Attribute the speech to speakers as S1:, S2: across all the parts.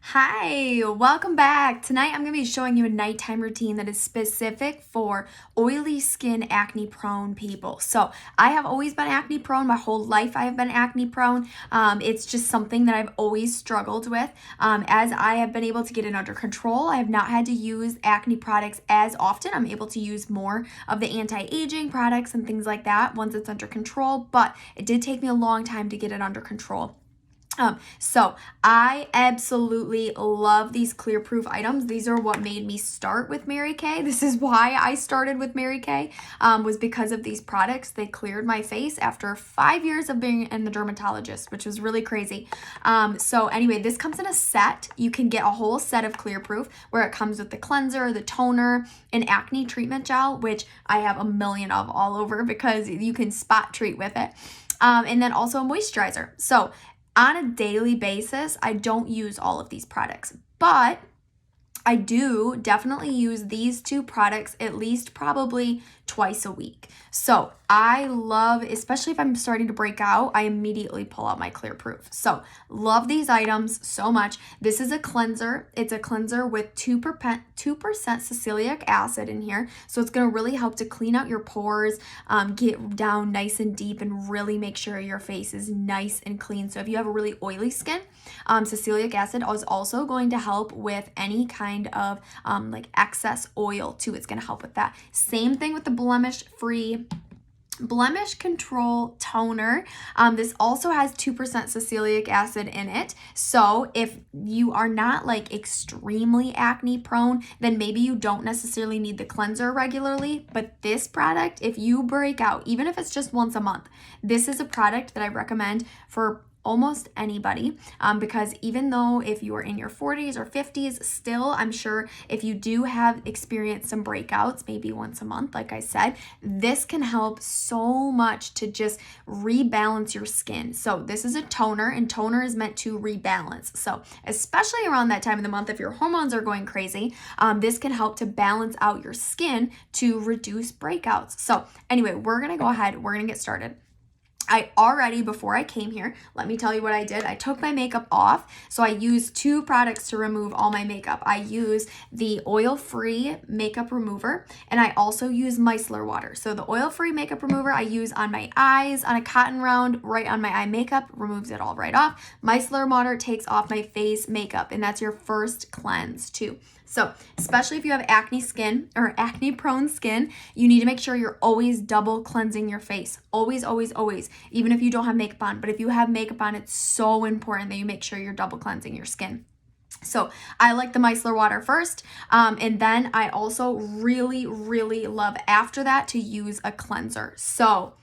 S1: Hi, welcome back. Tonight I'm going to be showing you a nighttime routine that is specific for oily skin, acne prone people. So I have always been acne prone. My whole life I have been acne prone. It's just something that I've always struggled with. As I have been able to get it under control, I have not had to use acne products as often. I'm able to use more of the anti-aging products and things like that once it's under control, but it did take me a long time to get it under control. So I absolutely love these Clearproof items. These are what made me start with Mary Kay. This is why I started with Mary Kay, was because of these products. They cleared my face after 5 years of being in the dermatologist, which was really crazy. So anyway, this comes in a set. You can get a whole set of Clearproof where it comes with the cleanser, the toner, an acne treatment gel, which I have a million of all over because you can spot treat with it. And then also a moisturizer. So on a daily basis, I don't use all of these products, but I do definitely use these two products at least probably twice a week. So I love, especially if I'm starting to break out, I immediately pull out my Clearproof. So love these items so much. This is a cleanser. It's a cleanser with 2% sacalyic acid in here. So it's going to really help to clean out your pores, get down nice and deep, and really make sure your face is nice and clean. So if you have a really oily skin, sacalyic acid is also going to help with any kind of like excess oil too. It's going to help with that. Same thing with the blemish-free Blemish Control Toner. This also has 2% sacalyic acid in it. So if you are not like extremely acne prone, then maybe you don't necessarily need the cleanser regularly. But this product, if you break out, even if it's just once a month, this is a product that I recommend for almost anybody, because even though if you are in your 40s or 50s, still, I'm sure if you do have experienced some breakouts, maybe once a month, like I said, this can help so much to just rebalance your skin. So this is a toner, and toner is meant to rebalance. So especially around that time of the month, if your hormones are going crazy, this can help to balance out your skin to reduce breakouts. So anyway, we're gonna go ahead, we're gonna get started. Before I came here, let me tell you what I did. I took my makeup off. So I used two products to remove all my makeup. I use the oil-free makeup remover, and I also use micellar water. So the oil-free makeup remover I use on my eyes, on a cotton round, right on my eye makeup, removes it all right off. Micellar water takes off my face makeup, and that's your first cleanse too. So especially if you have acne skin or acne prone skin, you need to make sure you're always double cleansing your face. Always, always, always, even if you don't have makeup on. But if you have makeup on, it's so important that you make sure you're double cleansing your skin. So I like the micellar water first, and then I also really, really love after that to use a cleanser. So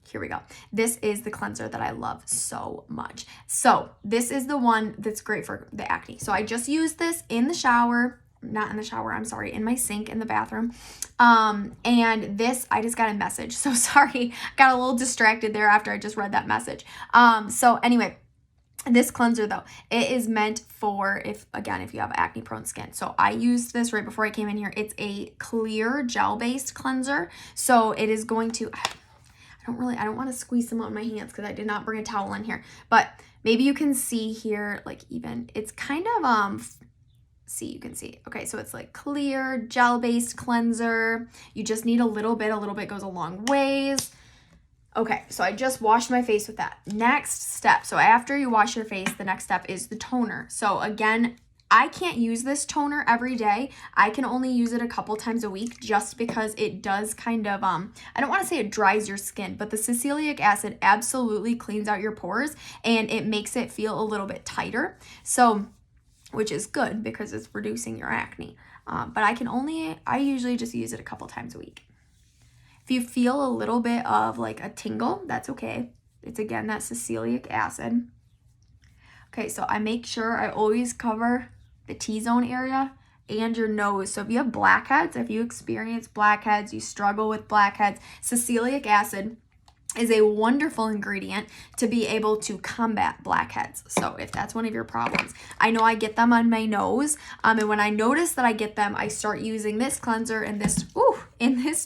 S1: here we go. This is the cleanser that I love so much. So this is the one that's great for the acne. So I just used this in the shower, not in the shower, I'm sorry, in my sink in the bathroom. And this, I just got a message. So sorry, got a little distracted there after I just read that message. So anyway, this cleanser though, it is meant for if you have acne prone skin. So I used this right before I came in here. It's a clear gel based cleanser. So it is going to, I don't want to squeeze them on my hands because I did not bring a towel in here, but maybe you can see here, like even, it's kind of, you can see. Okay, so it's like clear gel-based cleanser. You just need a little bit goes a long ways. Okay, so I just washed my face with that. Next step, so after you wash your face, the next step is the toner. So again, I can't use this toner every day. I can only use it a couple times a week just because it does kind of, I don't want to say it dries your skin, but the sacalyic acid absolutely cleans out your pores and it makes it feel a little bit tighter. So, which is good because it's reducing your acne. But I usually just use it a couple times a week. If you feel a little bit of like a tingle, that's okay. It's again, that sacalyic acid. Okay, so I make sure I always cover the T-zone area and your nose. So if you have blackheads, if you experience blackheads, you struggle with blackheads, sacalyic acid is a wonderful ingredient to be able to combat blackheads. So if that's one of your problems, I know I get them on my nose. And when I notice that I get them, I start using this cleanser and this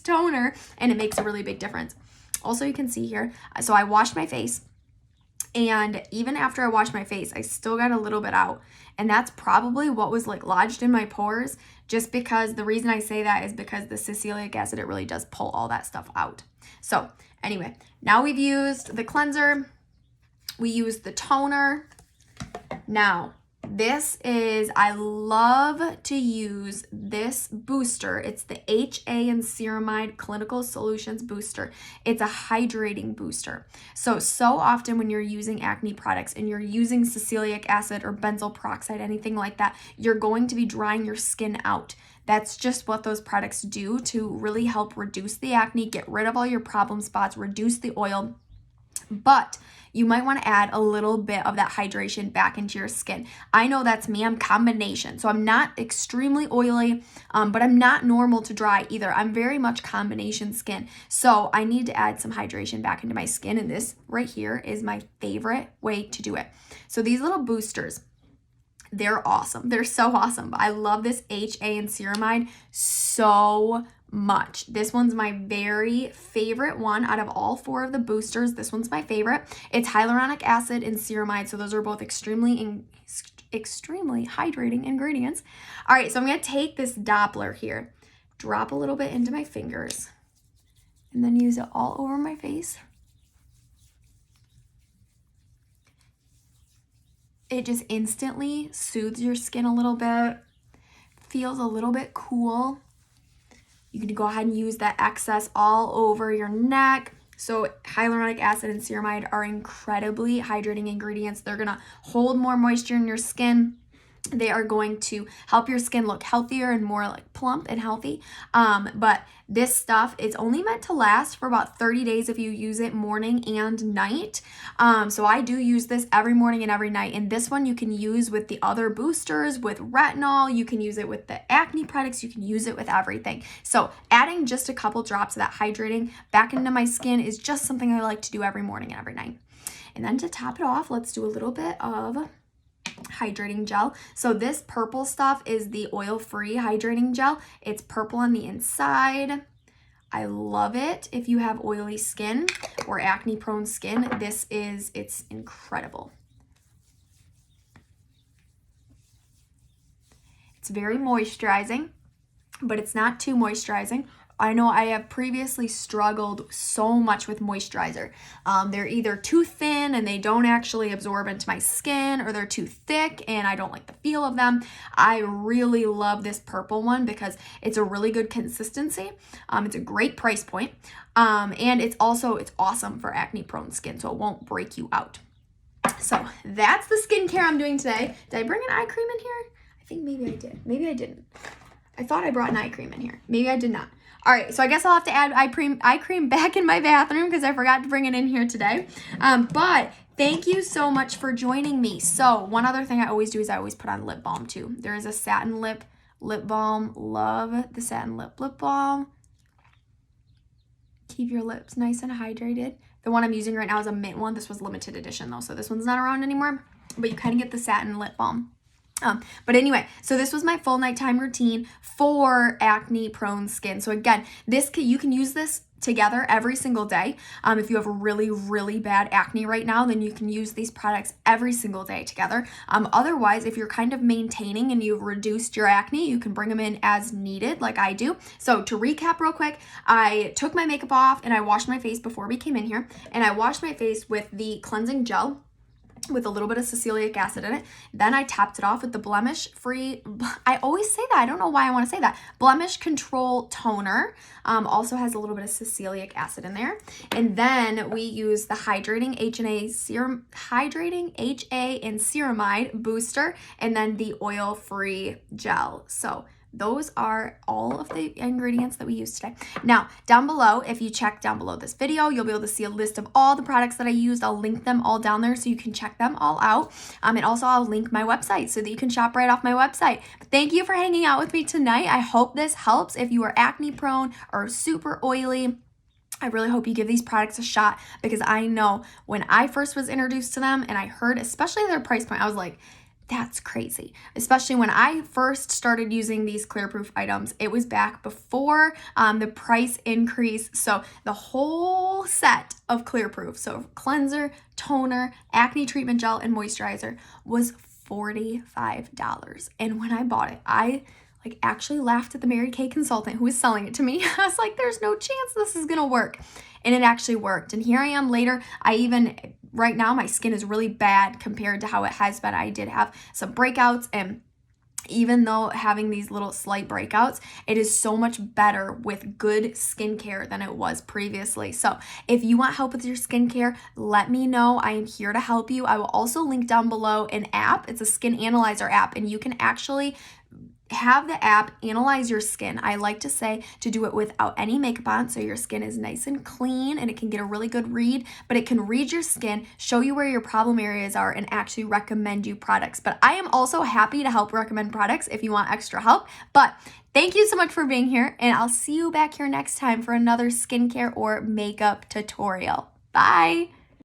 S1: toner, and it makes a really big difference. Also, you can see here, so I washed my face. And even after I washed my face, I still got a little bit out. And that's probably what was like lodged in my pores, just because the reason I say that is because the sacalyic acid, it really does pull all that stuff out. So anyway, now we've used the cleanser, we used the toner. Now, this is, I love to use this booster. It's the HA and Ceramide Clinical Solutions Booster. It's a hydrating booster. So often when you're using acne products and you're using sacalyic acid or benzoyl peroxide, anything like that, you're going to be drying your skin out. That's just what those products do to really help reduce the acne, get rid of all your problem spots, reduce the oil. But you might want to add a little bit of that hydration back into your skin. I know that's me. I'm combination. So I'm not extremely oily, but I'm not normal to dry either. I'm very much combination skin. So I need to add some hydration back into my skin. And this right here is my favorite way to do it. So these little boosters, they're awesome. They're so awesome. I love this HA and Ceramide so much. This one's my very favorite one out of all 4 of the boosters. This one's my favorite. It's hyaluronic acid and ceramide, so those are both extremely hydrating ingredients. All right, so I'm going to take this Doppler here, drop a little bit into my fingers, and then use it all over my face. It just instantly soothes your skin a little bit, feels a little bit cool. You can go ahead and use that excess all over your neck. So hyaluronic acid and ceramide are incredibly hydrating ingredients. They're going to hold more moisture in your skin. They are going to help your skin look healthier and more like plump and healthy. But this stuff, it's only meant to last for about 30 days if you use it morning and night. So I do use this every morning and every night. And this one you can use with the other boosters, with retinol. You can use it with the acne products. You can use it with everything. So adding just a couple drops of that hydrating back into my skin is just something I like to do every morning and every night. And then to top it off, let's do a little bit of hydrating gel. So this purple stuff is the oil-free hydrating gel. It's purple on the inside. I love it. If you have oily skin or acne prone skin, it's incredible. It's very moisturizing, but it's not too moisturizing. I know I have previously struggled so much with moisturizer. They're either too thin and they don't actually absorb into my skin, or they're too thick and I don't like the feel of them. I really love this purple one because it's a really good consistency. It's a great price point. And it's awesome for acne prone skin, so it won't break you out. So that's the skincare I'm doing today. Did I bring an eye cream in here? I think maybe I did. Maybe I didn't. I thought I brought an eye cream in here. Maybe I did not. All right, so I guess I'll have to add eye cream back in my bathroom because I forgot to bring it in here today. But thank you so much for joining me. So one other thing I always do is I always put on lip balm too. There is a satin lip balm. Love the satin lip balm. Keep your lips nice and hydrated. The one I'm using right now is a mint one. This was limited edition though, so this one's not around anymore. But you kind of get the satin lip balm. But anyway, so this was my full nighttime routine for acne prone skin. So again, you can use this together every single day. If you have really, really bad acne right now, then you can use these products every single day together. Otherwise, if you're kind of maintaining and you've reduced your acne, you can bring them in as needed, like I do. So to recap real quick, I took my makeup off and I washed my face before we came in here, and I washed my face with the cleansing gel with a little bit of sacalyic acid in it. Then I topped it off with the Blemish free, I always say that, I don't know why I want to say that, Blemish Control Toner. Also has a little bit of sacalyic acid in there. And then we use the Hydrating HA and Ceramide Booster, and then the oil-free gel. So those are all of the ingredients that we use today. Now, down below, if you check down below this video, you'll be able to see a list of all the products that I used. I'll link them all down there so you can check them all out. And also I'll link my website so that you can shop right off my website. But thank you for hanging out with me tonight. I hope this helps if you are acne prone or super oily. I really hope you give these products a shot, because I know when I first was introduced to them and I heard especially their price point, I was like, That's crazy, especially when I first started using these Clearproof items. It was back before the price increase. So the whole set of Clearproof, so cleanser, toner, acne treatment gel, and moisturizer was $45. And when I bought it, I actually laughed at the Mary Kay consultant who was selling it to me. I was like, there's no chance this is gonna work. And it actually worked. And here I am later. Right now, my skin is really bad compared to how it has been. I did have some breakouts, and even though having these little slight breakouts, it is so much better with good skincare than it was previously. So if you want help with your skincare, let me know. I am here to help you. I will also link down below an app. It's a skin analyzer app, and you can actually have the app analyze your skin. I like to say to do it without any makeup on, so your skin is nice and clean and it can get a really good read, but it can read your skin, show you where your problem areas are, and actually recommend you products. But I am also happy to help recommend products if you want extra help. But thank you so much for being here, and I'll see you back here next time for another skincare or makeup tutorial. Bye!